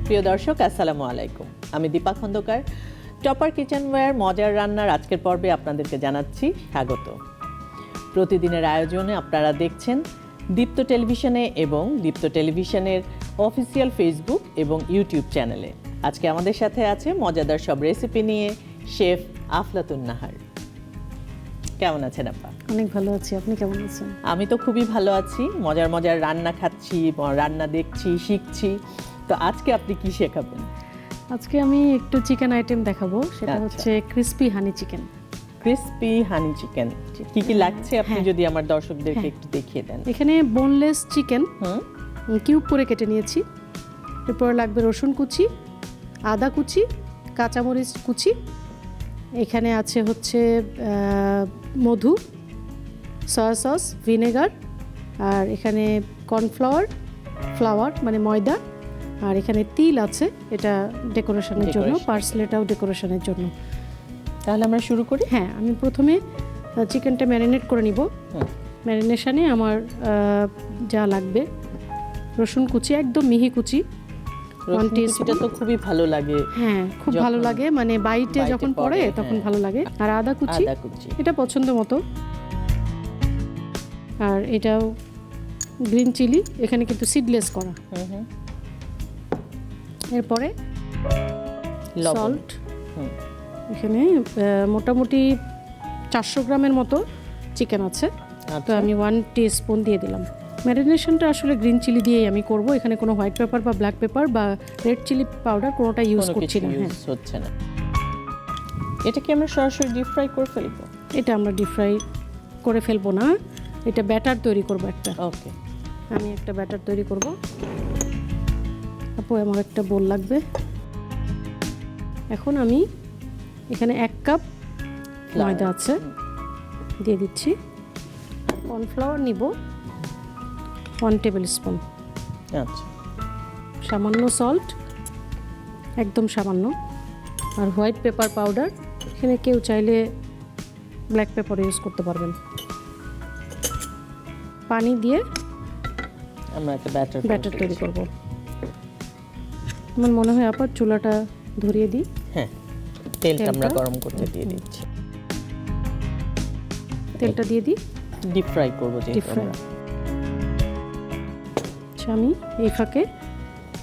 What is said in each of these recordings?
প্রিয় দর্শক আসসালামু আলাইকুম, আমি দীপা খন্দকার। টপার কিচেনওয়্যার মজার রান্নার আজকের পর্বে আপনাদেরকে জানাচ্ছি স্বাগত। প্রতিদিনের আয়োজনে আপনারা দেখছেন দীপ্ত টেলিভিশনে এবং দীপ্ত টেলিভিশনের অফিসিয়াল ফেসবুক এবং ইউটিউব চ্যানেলে। আজকে আমাদের সাথে আছে মজাদার সব রেসিপি নিয়ে শেফ আফলাতুন নাহার। কেমন আছেন আপা? অনেক ভালো আছি, আপনি কেমন আছেন? আমি তো খুবই ভালো আছি, মজার মজার রান্না খাচ্ছি, রান্না দেখছি, শিখছি। তো আজকে আপনি কি শেখাবেন? আজকে আমি একটু চিকেন আইটেম দেখাবো, সেটা হচ্ছে crispy honey chicken. Crispy honey chicken কি কি লাগছে আপনি যদি আমার দর্শকদেরকে একটু দেখিয়ে দেন। এখানে বোনলেস চিকেন কিউব করে কেটে নিয়েছি। এরপর লাগবে রসুন কুচি, আদা কুচি, কাঁচামরিচ কুচি। এখানে আছে হচ্ছে মধু, সয়া সস, ভিনেগার, আর এখানে কর্নফ্লাওয়ার মানে ময়দা, আর এখানে তিল আছে, এটা ডেকোরেশনের জন্য, পার্সলেটাও ডেকোরেশনের জন্য। তাহলে আমরা শুরু করি। হ্যাঁ, আমি প্রথমে চিকেনটা ম্যারিনেট করে নিব। ম্যারিনেশনে আমার যা লাগবে, রসুন কুচি, একদম মিহি কুচি, এটা তো খুবই ভালো লাগে। হ্যাঁ, খুব ভালো লাগে, মানে বাইটে যখন পড়ে তখন ভালো লাগে। আর আদা কুচি, এটা পছন্দ মতো। আর এটাও গ্রিন চিলি, এখানে কিন্তু সিডলেস করা। এরপরে সল্ট, এখানে মোটামুটি 400 গ্রামের মতো চিকেন আছে, তো আমি 1 টিস্পুন দিয়ে দিলাম। ম্যারিনেশনটা আসলে গ্রিন চিলি দিয়েই আমি করব, এখানে কোনো হোয়াইট পেপার বা ব্ল্যাক পেপার বা রেড চিলি পাউডার কোনোটা ইউজ করছি না। হচ্ছে না। এটা কি আমরা সরাসরি ডিপ ফ্রাই করে ফেলবো? এটা আমরা ডিপ ফ্রাই করে ফেলবো না, এটা ব্যাটার তৈরি করব একটা। ওকে, আমি একটা ব্যাটার তৈরি করব। আপু, আমার একটা বোল লাগবে। এখন আমি এখানে 1 কাপ ময়দা আছে, দিয়ে দিচ্ছি। কর্নফ্লাওয়ার নিব 1 টেবিল স্পুন। আচ্ছা, সামান্য সল্ট, একদম সামান্য। আর হোয়াইট পেপার পাউডার, এখানে কেউ চাইলে ব্ল্যাক পেপার ইউজ করতে পারবেন। পানি দিয়ে আমরা একটা ব্যাটার তৈরি করব। আমার মনে হয় আপাতত চুলাটা ধরিয়ে দিই। হ্যাঁ, তেলটা আমরা গরম করতে দিয়ে দিচ্ছি। তেলটা দিয়ে দিই, ডিপ ফ্রাই করব যেহেতু আমরা। আচ্ছা, আমি এই ফাঁকে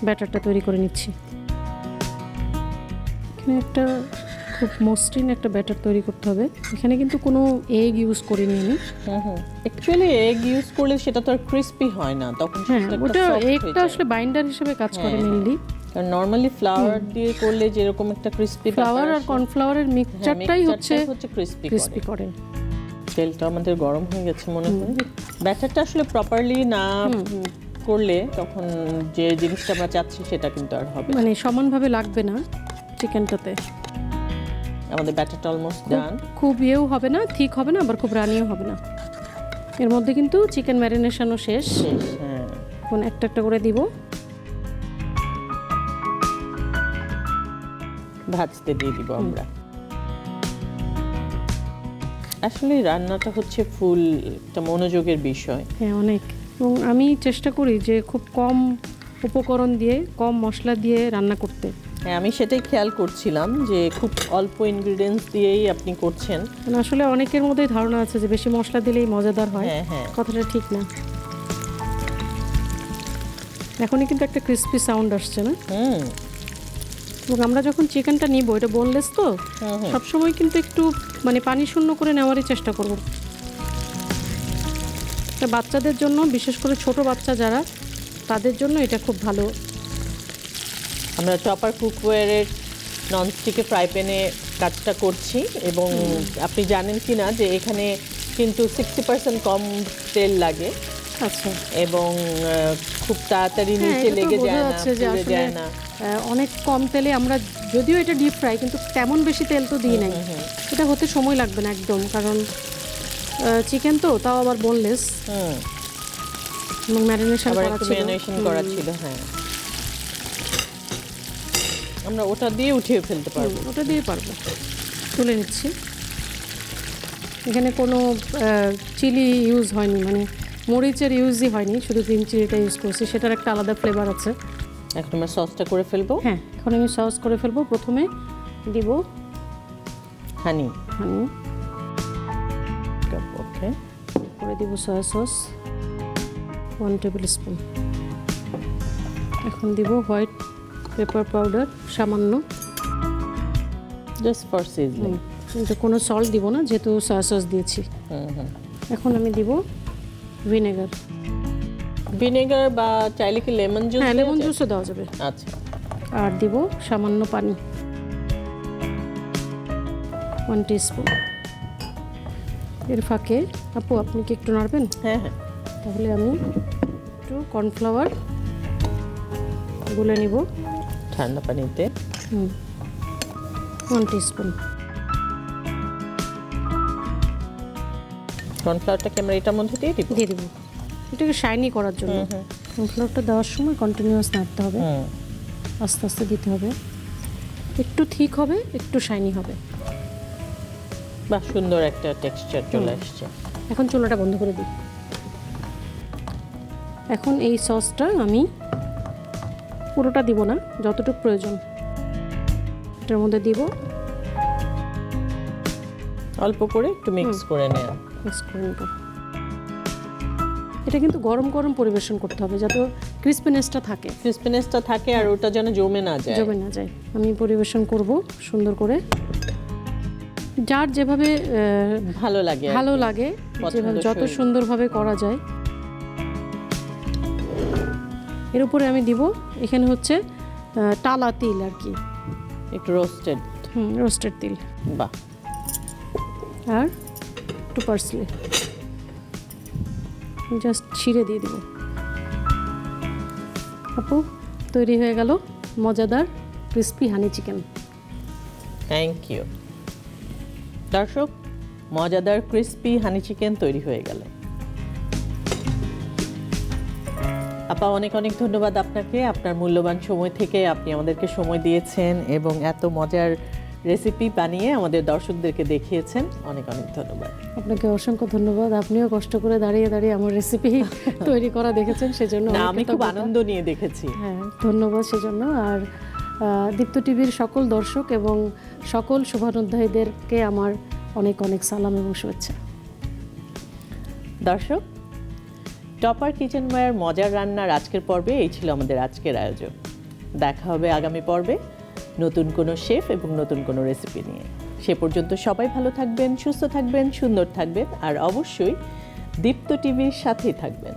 ব্যাটারটা তৈরি করে নিচ্ছি। এখানে একটা খুব মসৃণ একটা ব্যাটার তৈরি করতে হবে। এখানে কিন্তু কোনো এগ ইউজ করিনি আমি। অ্যাকচুয়ালি এগ ইউজ করলে সেটা তো আর ক্রিসপি হয় না, তখন ওটা এগটা আসলে বাইন্ডার হিসেবে কাজ করে মেইনলি। কারণ নরমালি ফ্লাওয়ার দিয়ে করলে যেরকম একটা ক্রিসপি, ফ্লাওয়ার আর কর্নফ্লাওয়ারের মিক্সচারটাই হচ্ছে ক্রিসপি করে। তেলটা আমাদের গরম হয়ে গেছে মনে হয়। ব্যাটারটা আসলে প্রপারলি না করলে তখন যে জিনিসটা আমরা চাচ্ছি সেটা কিন্তু আর হবে, মানে সমানভাবে লাগবে না চিকেনটাতে। আমাদের ব্যাটারটা অলমোস্ট ডান। খুব ইয়েও হবে না, ঠিক হবে না, আবার খুব রানিও হবে না। এর মধ্যে কিন্তু চিকেন ম্যারিনেশনও শেষ। হ্যাঁ, এখন একটা একটা করে দিব, ভাজতে দিয়ে দিব আমরা। আসলে রান্নাটা হচ্ছে ফুল একটা মনোযোগের বিষয়। হ্যাঁ, অনেক। এবং আমি চেষ্টা করি যে খুব কম উপকরণ দিয়ে, কম মশলা দিয়ে রান্না করতে। হ্যাঁ, আমি সেটাই খেয়াল করছিলাম যে খুব অল্প ইনগ্রিডিয়েন্টস দিয়েই আপনি করছেন। আসলে অনেকের মধ্যেই ধারণা আছে যে বেশি মশলা দিলেই মজাদার হয়। হ্যাঁ, কথাটা ঠিক না। এখনই কিন্তু একটা ক্রিসপি সাউন্ড আসছে না? এবং আমরা যখন চিকেনটা নিব, এটা বোনলেস তো, সবসময় কিন্তু একটু মানে পানি শূন্য করে নেওয়ারই চেষ্টা করব। বাচ্চাদের জন্য, বিশেষ করে ছোট বাচ্চা যারা, তাদের জন্য এটা খুব ভালো। আমরা টপার কুকওয়্যারের ননস্টিকে ফ্রাই প্যানে কাজটা করছি, এবং আপনি জানেন কি না যে এখানে কিন্তু 60% কম তেল লাগে। আচ্ছা, এবং খুব তাড়াতাড়ি নিচে লেগে যায় না। অনেক কম তেলে আমরা, যদিও এটা ডিপ ফ্রাই, কিন্তু তেমন বেশি তেল তো দিই নাই। এটা হতে সময় লাগবে না একদম, কারণ চিকেন তো, তাও আবার বোনলেস, এবং ম্যারিনেশন করা ছিল। হ্যাঁ, আমরা ওটা দিয়ে উঠিয়ে ফেলতে পারবো। ওটা দিয়ে পারবো। তুলে নিচ্ছি। এখানে কোনো চিলি ইউজ হয়নি, মানে মরিচের ইউজই হয়নি, শুধু গ্রিন চিলিটা ইউজ করছি। সেটার একটা আলাদা ফ্লেভার আছে, এখন আমরা সসটা করে ফেলবো। হ্যাঁ, এখন আমি সস করে ফেলবো। প্রথমে দিব হানি। ওকে, করে দিব সয়া সস 1 টেবিল স্পুন। এখন দিব হোয়াইট পেপার পাউডার সামান্য, জাস্ট ফর সিজনিং। কিন্তু কোনো সল্ট দিব না যেহেতু সয়া সস দিয়েছি। এখন আমি দিব ভিনেগার। ভিনেগার বা চাইলে কি লেমন জুস? হ্যাঁ, লেমন জুসও দেওয়া যাবে। আচ্ছা। আর দিব সামান্য পানি 1 টিস্পুন। এর ফাঁকে আপু আপনি কি একটু নাড়বেন? হ্যাঁ হ্যাঁ। তাহলে আমি একটু কর্নফ্লাওয়ার গুলে নিব ঠান্ডা পানিতে। 1 টিস্পুন। কর্নফ্লাওয়ারটাকে আমরা এটার মধ্যে দিয়ে দিব? দিয়ে দিব, এটাকে শাইনি করার জন্য। কর্নফ্লাওয়ারটা দেওয়ার সময় কন্টিনিউয়াস নাড়তে হবে, আস্তে আস্তে দিতে হবে। একটু থিক হবে, একটু শাইনি হবে। বাহ, সুন্দর একটা টেক্সচার চলে আসছে। এখন চুলাটা বন্ধ করে দিই। এখন এই সসটা আমি পুরোটা দিব না, যতটুকু প্রয়োজন এটার মধ্যে দিব। অল্প করে একটু মিক্স করে নেওয়া। মিক্স করে নেব। এটা কিন্তু গরম গরম পরিবেশন করতে হবে যাতে ক্রিসপিনেসটা থাকে। ক্রিসপিনেসটা থাকে আর ওটা যেন জমে না যায়। জমে না যায়। আমি পরিবেশন করব সুন্দর করে, যার যেভাবে ভালো লাগে, যেভাবে যত সুন্দরভাবে করা যায়। এর উপরে আমি দিব এখানে হচ্ছে টালা তিল আর কি, একটু রোস্টেড। রোস্টেড তিল। বাহ। আর একটু পার্সলে জাস্ট ছিঁড়ে দিয়ে দিব। আপু তৈরি হয়ে গেল মজাদার crispy honey chicken. Thank you. দর্শক, মজাদার ক্রিসপি হানি চিকেন তৈরি হয়ে গেল। আপা, অনেক অনেক ধন্যবাদ আপনাকে। আপনার মূল্যবান সময় থেকে আপনি আমাদেরকে সময় দিয়েছেন এবং এত মজার রেসিপি বানিয়ে আমাদের দর্শকদেরকে দেখিয়েছেন। অনেক অনেক ধন্যবাদ। আপনাকে অসংখ্য ধন্যবাদ। আপনিও কষ্ট করে দাঁড়িয়ে দাঁড়িয়ে আমার রেসিপি তৈরি করা দেখেছেন, সেজন্য আমি খুব আনন্দ নিয়ে দেখেছি। হ্যাঁ, ধন্যবাদ সেজন্য। আর দীপ্ত টিভির সকল দর্শক এবং সকল শুভানুধ্যায়ীদেরকে আমার অনেক অনেক সালাম এবং শুভেচ্ছা। দর্শক, টপার কিচেনওয়্যার মজার রান্নার আজকের পর্বে এই ছিল আমাদের আজকের আয়োজন। দেখা হবে আগামী পর্বে নতুন কোনো শেফ এবং নতুন কোনো রেসিপি নিয়ে। সে পর্যন্ত সবাই ভালো থাকবেন, সুস্থ থাকবেন, সুন্দর থাকবেন আর অবশ্যই দীপ্ত টিভির সাথেই থাকবেন।